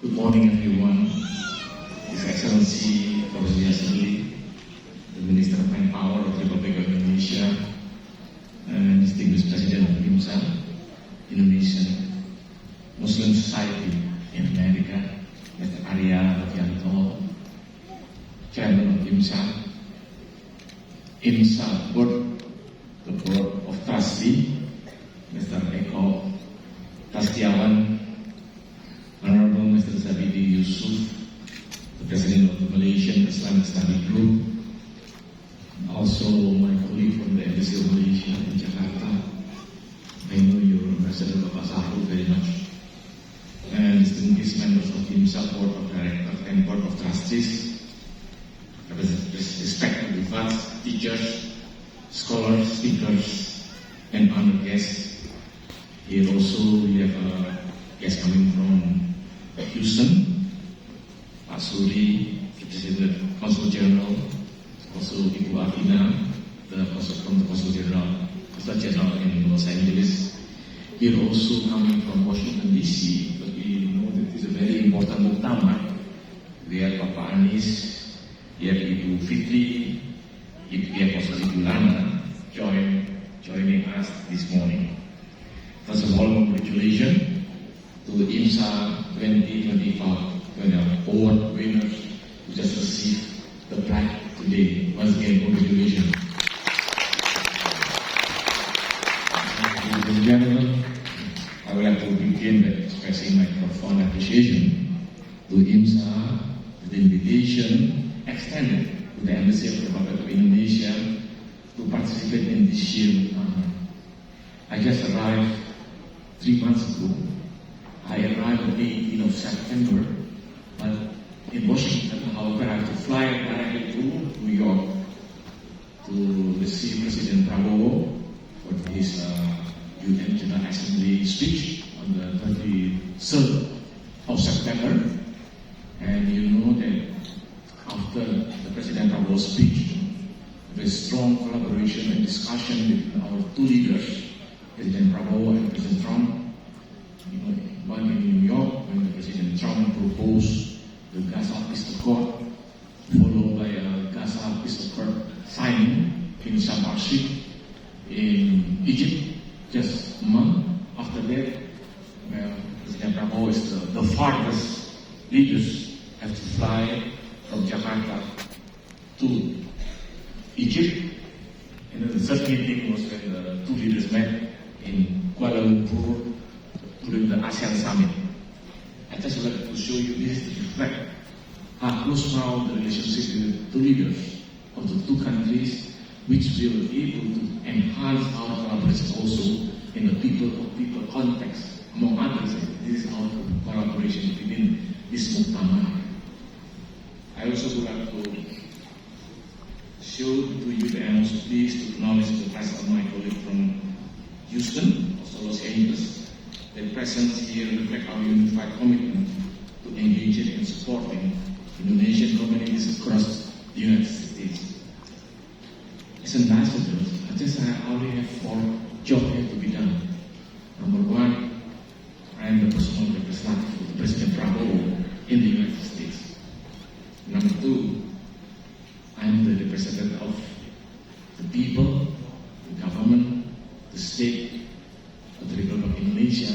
Good morning, everyone. His Excellency Professor Yasuli, the Minister of Manpower of the Republic of Indonesia, and distinguished President of IMSA, Indonesian Muslim Society in America, Mr. Arya Rogianto, Chairman of IMSA, IMSA Board, the Board of Trustee, Mr. Eko Tastiawan, Honorable Mr. Zabidi Yusuf, the President of the Malaysian Islamic Study Group, also my colleague from the Embassy of Malaysia in Jakarta. I know your Ambassador Bapak Sahrul very much. And distinguished members of the IMSA Board of Directors and Board of Trustees, respected advisors, teachers, scholars, speakers, and honored guests. Here also we have a guest coming from Houston, Pak Suri, the President, Consul General, also Ibu Afina, from the Consul General in Los Angeles. Here also coming from Washington DC, but we know that it's a very important muktamar. We have Bapak Anies, we have Ibu Fitri, we have also Ibu Lana joining us this morning. First of all, congratulations to the IMSA 2025 award winners who just received the plaque today. Once again, congratulations. Ladies and gentlemen, I would like to begin by expressing my profound appreciation to IMSA for the invitation extended to the Embassy of the Republic of Indonesia to participate in this year's honor. I just arrived 3 months ago. I arrived on the 18th of September, but in Washington, however, I have to fly directly to New York to receive President Prabowo for his UN General Assembly speech on the 23rd of September. And you know that after the President Prabowo's speech, there is strong collaboration and discussion between our two leaders, President Prabowo and President Trump. One in New York, when President Trump proposed the Gaza Peace Accord, followed by a Gaza Peace Accord signing in Sharm el-Sheikh in Egypt. Just a month after that, President Prabowo is the farthest leaders have to fly from Jakarta to Egypt. And then the third meeting was when the two leaders met in Kuala Lumpur during the ASEAN Summit. I just would like to show you this to reflect how close now the relationship with the two leaders of the two countries, which will be able to enhance our collaboration also in the people-to-people context. Among others, this is our collaboration within this muktamar. I also would like to show to you that I'm also pleased to acknowledge the presence of my colleague from Houston, also Los Angeles. Their presence here reflects our unified commitment to engaging and supporting Indonesian communities across the United States. As ambassadors, I already have 4 jobs here to be done. Number 1, I am the personal representative of President Prabowo in the United States. Number 2, I am the representative of the people, the government, the state of the Republic of Indonesia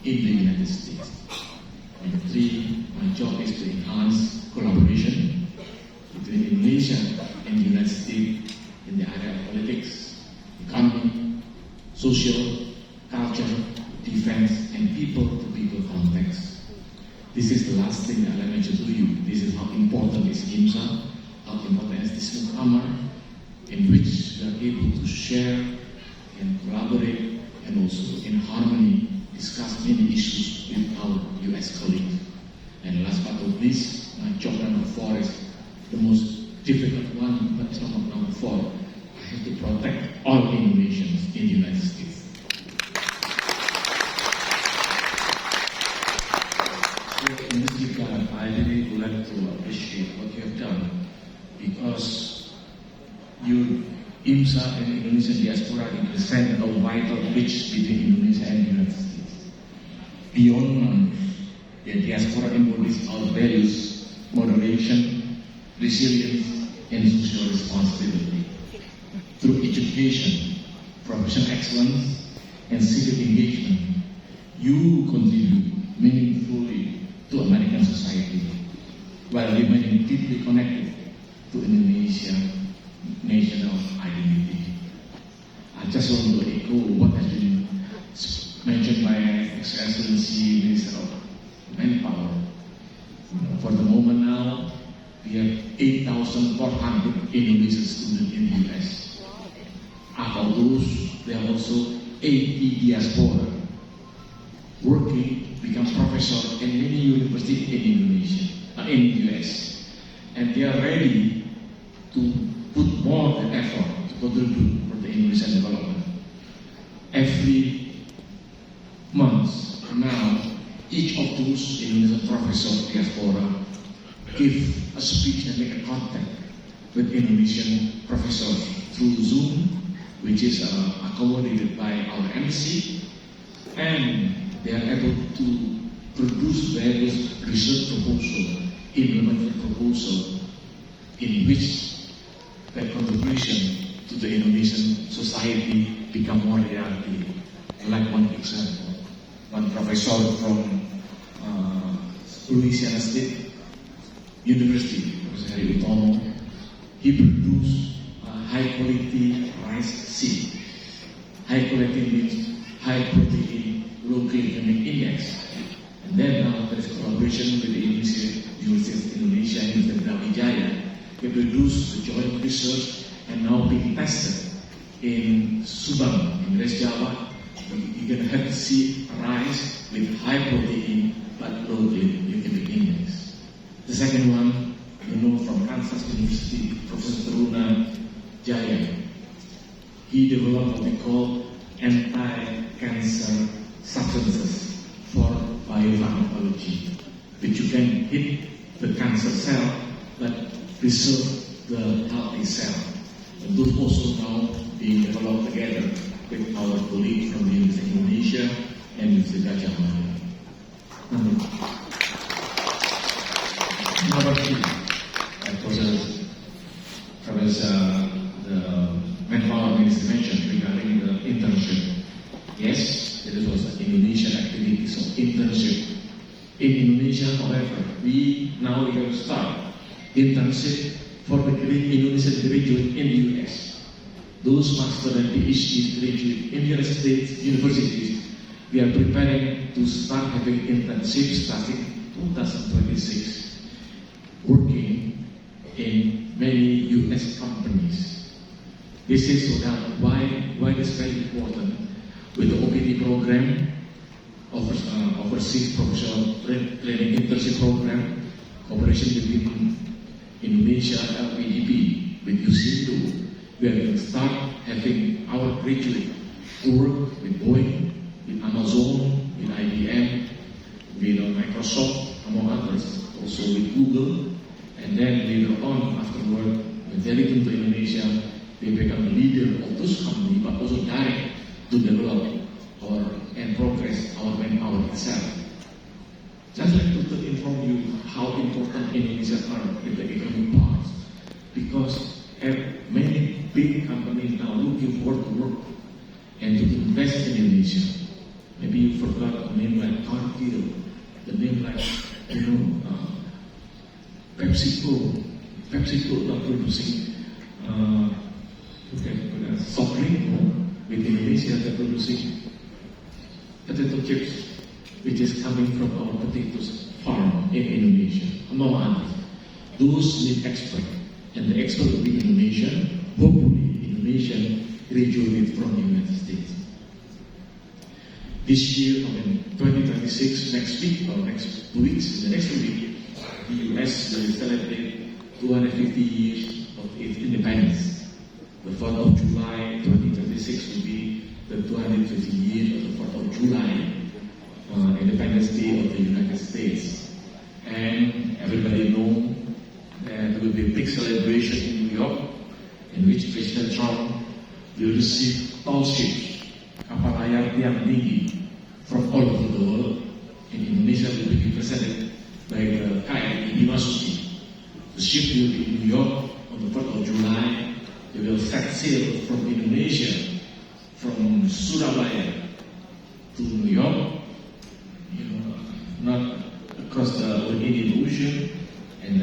in the United States. Number 3, my job is to enhance collaboration between Indonesia and the United States in the area of politics, economy, social, culture, defense, and people-to-people context. This is the last thing that I mentioned to you. This is how important is IMSA, how important is this muktamar, in which we are able to share and collaborate and also in harmony discuss many issues with our U.S. colleagues. And last but not least, my job number 4 is the most difficult one, but it's not number 4. I have to protect all Indonesians in the United States. So in this regard, I really would like to appreciate what you have done, because you IMSA and Indonesian diaspora represent a vital bridge between Indonesia and the United States. Beyond numbers, The diaspora embodies our values, moderation, resilience, and social responsibility. Through education, professional excellence, and civic engagement, you contribute meaningfully to American society while remaining deeply connected to Indonesia's national identity. I just want to echo what has been mentioned by His Excellency Minister of Manpower. For the moment now, we have 8,400 Indonesian students in the US. Out of those, there are also 80 diaspora working, become professor in many universities in Indonesia, in the US. And they are ready to put more effort to contribute for the Indonesian development. Every month now, each of those Indonesian professors diaspora give a speech and make a contact with Indonesian professors through Zoom, which is accommodated by our MC, and they are able to produce various research proposals, implemented proposals, in which their contribution to the Indonesian society become more reality. Like one example, one professor from Louisiana State University, Professor Heri Utomo, he produced high quality rice seed. High quality means high protein, low glycemic index. And then now there is collaboration with the University of Indonesia and University of Brawijaya. They produce the joint research and now being tested in Subang, in West Java. You're going to have to see rice with high protein but low glycemic index. The second one, from Kansas University, Professor Taruna Jaya. He developed what we call anti-cancer substances for biopharmacology, which you can hit the cancer cell but preserve the healthy cell. And those also now being developed together with our colleague from the University of Indonesia and University of Gajah Mada. Number two, Professor the Manpower Minister mentioned regarding the internship. Yes, it was an Indonesian activity, so internship. In Indonesia, however, we have to start internship for the Indonesian graduate in the US. Those master and PhD graduate in the United States universities, we are preparing to start having internship starting 2026, working in many US companies. This is so that why this is very important. With the OPT program, overseas professional training internship program, cooperation between Indonesia and LPDP with USINDO, we are going to start having our graduate to work with Boeing, with Amazon, with IBM, with Microsoft, among others, also with Google, and then later on, afterward, when they return to Indonesia, they become the leader of those companies, but also direct to develop and progress our manpower itself. Just like to inform you how important Indonesia are in the economic parts, because many big companies now looking forward to work and to invest in Indonesia. Maybe you forgot a name like Cargill, the name like PepsiCo. PepsiCo are producing soft drink. With Indonesia, they're producing potato chips, which is coming from our potatoes farm in Indonesia, among others. Those need expert, and the expert will be Indonesian, hopefully Indonesian graduated from the United States. This year, 2026, next week or next 2 weeks, in the next week, the US will celebrate 250 years of its independence. The 4th of July 2026 will be the 250 years of the 4th of July, Independence Day of the United States. And everybody knows that there will be a big celebration in New York, in which President Trump will receive tall ships, kapal layar tiang tinggi, from all over the world in Indonesia. Indonesia will be represented by the KRI Bimasuci. The ship will be in New York on the 4th of July. They will set sail from Indonesia, from Surabaya to New York, not across the Indian Ocean, and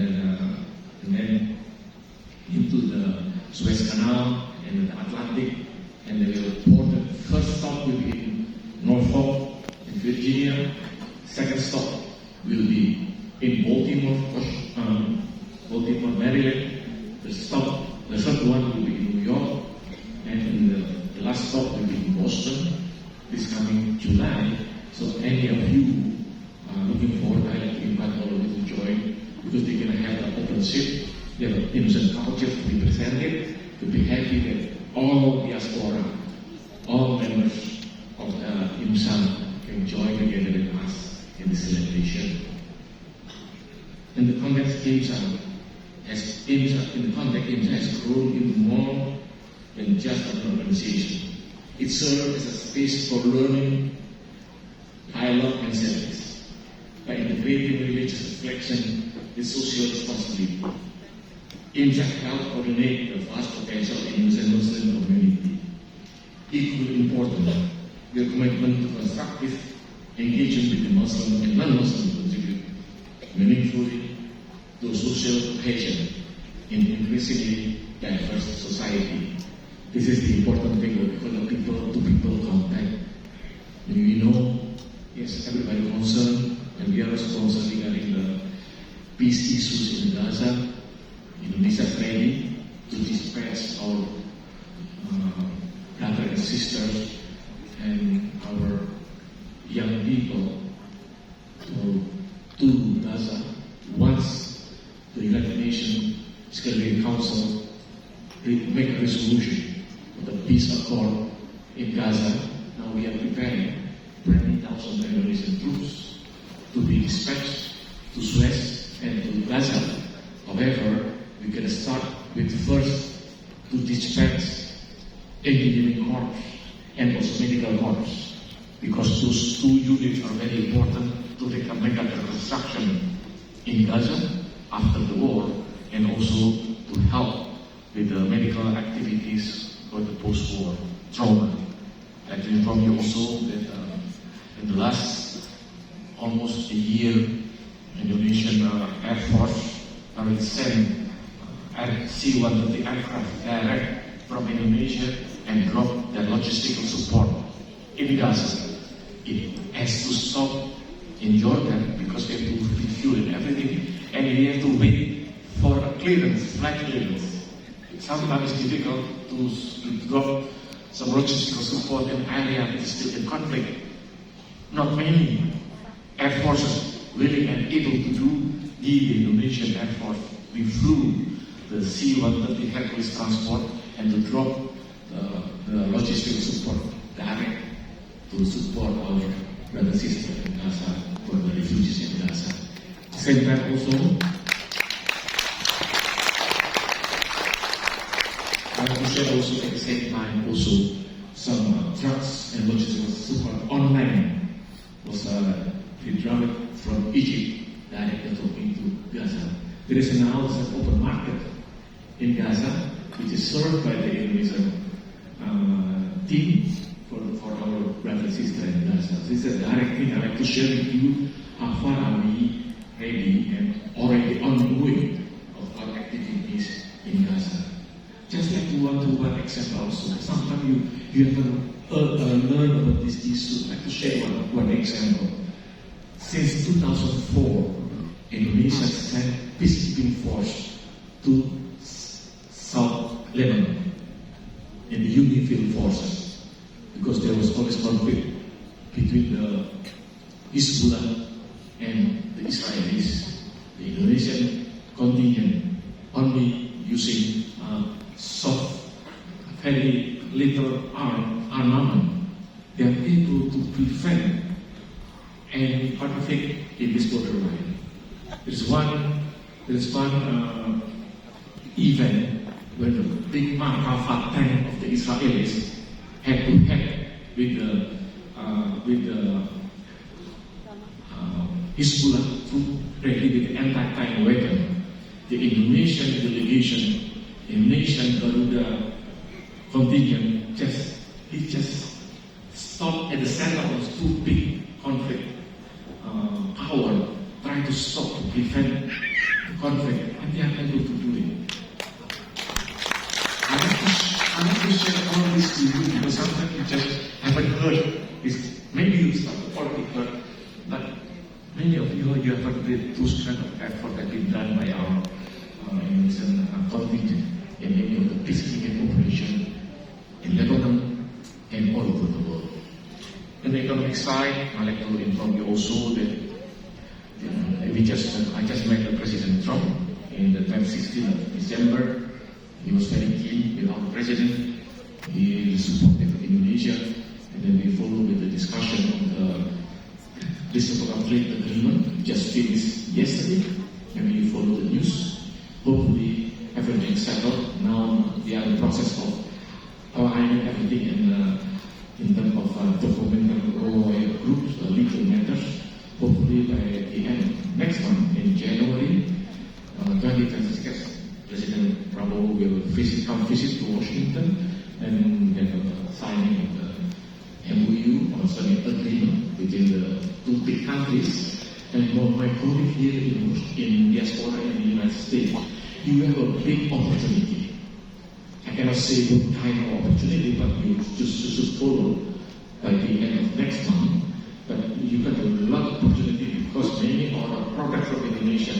then into the Suez Canal and the Atlantic, and they will port. The first stop will be in Norfolk, in Virginia. Second stop will be in Baltimore, Maryland. The third one will be in New York, and the last stop will be in Boston this coming July. So any of you are looking forward, I'd like to invite all of you to join, because they're going to have an open ship. They have an Indonesian culture to be presented, to be happy that all diaspora, all members of IMSA can join together with us in the celebration. In the context, IMSA has grown into more than just an organization. It serves as a space for learning, dialogue, and service. By integrating religious reflection with social responsibility, IMSA helps coordinate the vast potential in the Muslim community. Equally important, their commitment to constructive engagement with the Muslim and non-Muslim contribute meaningfully to social cohesion in increasingly diverse society. This is the important thing what we call the people-to-people contact. We know, yes, everybody concerned, and we are also concerned regarding the peace issues in Gaza. Indonesia is ready to dispatch our brothers and sisters and our young people to Gaza once the United Nations Security Council make a resolution for the peace accord in Gaza. Now we are preparing 20,000 Indonesian troops to be dispatched to Suez and to Gaza. However, we're going to start with first to dispatch engineering corps and also medical corps, because those two units are very important to make a reconstruction in Gaza after the war, and also to help with the medical activities for the post-war trauma. I'd like to inform you also that in the last almost a year, Indonesian Air Force already sent C-130 aircraft direct from Indonesia and dropped their logistical support in Gaza. It has to stop in Jordan because they have to refuel and everything, and we have to wait for a clearance, flight clearance. Sometimes it's difficult to drop some logistical support in an area that is still in conflict. Not many air forces willing and able to do the Indonesian Air Force. We flew the C-130 Hercules transport and to drop the logistical support direct to support our brothers and sisters in Gaza, for the refugees in Gaza. At the same time also, I want to share also at the same time also some trucks and logistical support online was withdrawn from Egypt directly into Gaza. There is now an open market in Gaza, which is served by the Indonesian team for our brothers and sisters in Gaza. This is a direct thing I'd like to share with you. How far are we ready and already on the way of our activities in Gaza? Just like one example also. Sometimes you have to learn about this issue. I'd like to share one example. Since 2004, Indonesia sent peacekeeping force to South Lebanon in the UNIFIL forces, because there was always conflict between the Hezbollah and the Israelis. The Indonesian contingent only using soft, very little armament. They are able to prevent any conflict in this borderline. There's one event when the big Markava tank of the Israelis had to head with the Hizbullah troop ready with the anti-tank weapon. The Indonesian delegation, Indonesian Garuda contingent, just stopped at the center of two big conflict power, trying to stop, to prevent the conflict, and they are able to do it. I want to share all this to you because sometimes you just haven't heard this. Maybe you already heard, but many of you haven't read those kind of effort that been done by our Indonesian contingent in many of the peacekeeping operation in Lebanon and all over the world. On the economic side, I'd like to inform you also that I just met the President Trump in the 16th of December. He was very keen with our president. He supported Indonesia, and then we follow with the discussion on the reciprocal trade agreement just finished yesterday. Maybe you follow the news. Hopefully everything settled. Now we are in the process of aligning everything in terms of documental groups, legal matters. Hopefully by the end next month in January 2026, President Prabowo will come visit to Washington and have a signing of the MOU or signing agreement between the two big countries. And for my colleague here in diaspora in the United States, you have a big opportunity. I cannot say what kind of opportunity, but you should follow by the end of next month. But you got a lot of opportunity because many of the products of Indonesia,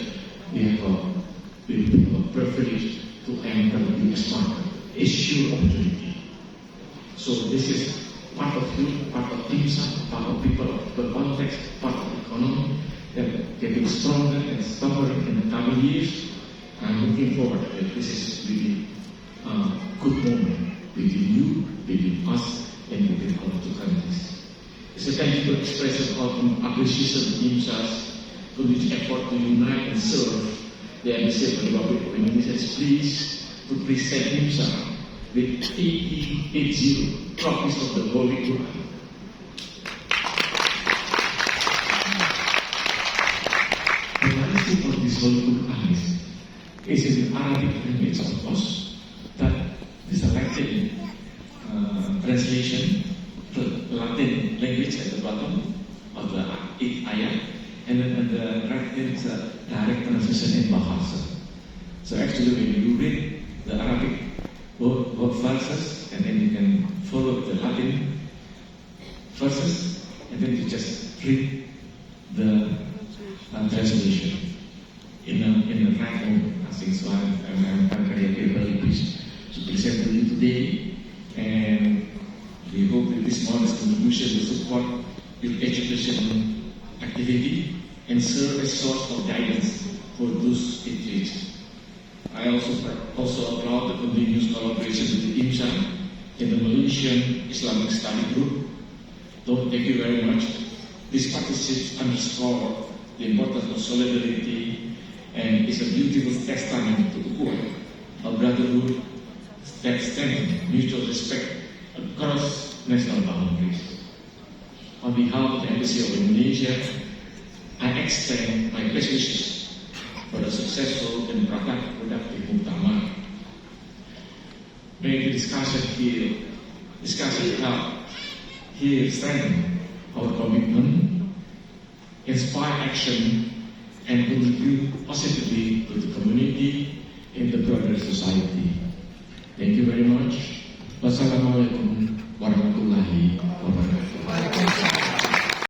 we have a privilege to enter the US market. A sure opportunity. So this is part of you, part of IMSA, part of people of the context, part of the economy that getting stronger and stronger in the coming years. I'm looking forward that this is really a good moment between you, between us, and between our two countries. It's a tangible expression of appreciation of IMSA's continued effort to unite and serve the Embassy of the Republic of Indonesia. Is pleased to present IMSA with 80 copies of the Holy Quran. The writing of this Holy Quran is in Arabic language, of course, but the selected translation, the Latin language at the bottom of the ayat, and then the right is a direct translation in Bahasa. So actually when you read the Arabic word verses, and then you can follow the Latin verses, and then you just read the translation in the right order. I think so. I'm very pleased to present to you today, and we hope that this modest contribution will support your education activity and serve as source of guidance for those engaged. I also applaud the continuous collaboration with the IMSA and the Malaysian Islamic Study Group. Thank you very much. These partnerships underscore the importance of solidarity and is a beautiful testament to the work of brotherhood that stands mutual respect across national boundaries. On behalf of the Embassy of Indonesia, I extend my best wishes for a successful and productive Muktamar. May the discussion help here strengthen our commitment, inspire action, and contribute positively to the community